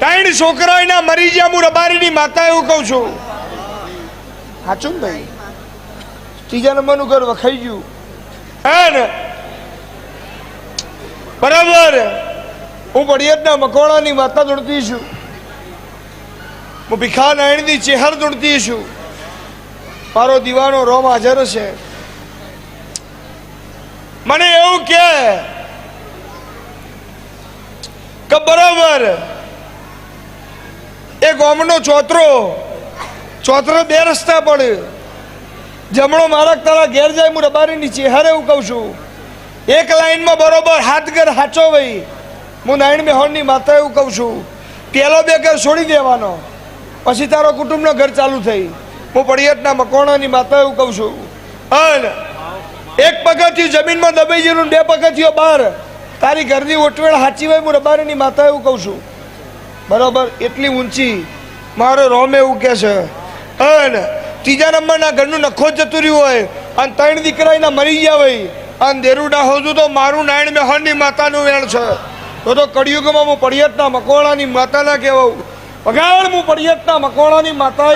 ત્રણ છોકરા એના મરી ગયા, હું રબારીની માતા એવું કહું છું. સાચું ને ભાઈ? ત્રીજા નંબરનું ઘર વખાઈ ગયું હે ને? બરાબર. હું પડિયાદના મકોણાની માતા ધૂણતી છું, હું ભીખા નાયણની ચેહર ધૂણતી છું. મારો દીવાનો રોમ હાજર છે. મને એવું કે બરાબર એ ગામનો ચોતરો બે રસ્તા પડે. જમણો મારા તારા ઘેર જાય, હું રબારીની ચેહરે એવું કહું છું. એક લાઈનમાં બરોબર હાથ ઘર હાચો ભાઈ, હું નાયણ મેહોણની માતા એવું કહું છું. પેલો બે ઘર છોડી દેવાનો, પછી તારો કુટુંબનો ઘર ચાલુ થઈ. હું પડિયાદના મકોણાની માતા એવું કહું છું. અને એક પગથિયું જમીનમાં દબાઈ ગયેલું, બે પગથિયો બહાર, તારી ઘરની ઓટવેળ હાચી હોય, હું રબારીની માતા એવું કહું છું. બરાબર. એટલી ઊંચી મારો રોમ એવું કે છે. અને ત્રીજા નંબરના ઘરનું નખો જતું રહ્યું હોય અને ત્રણ દીકરા એના મરી ગયા હોય અને દેરુડા હોજું, તો મારું નાયણ મેહોણની માતાનું વેણ છે. તો કળિયુગમાં હું પડિયાદના મકોણાની માતાના કહેવાઉં. પગાળ હું પડિયાદના મકોણાની માતા.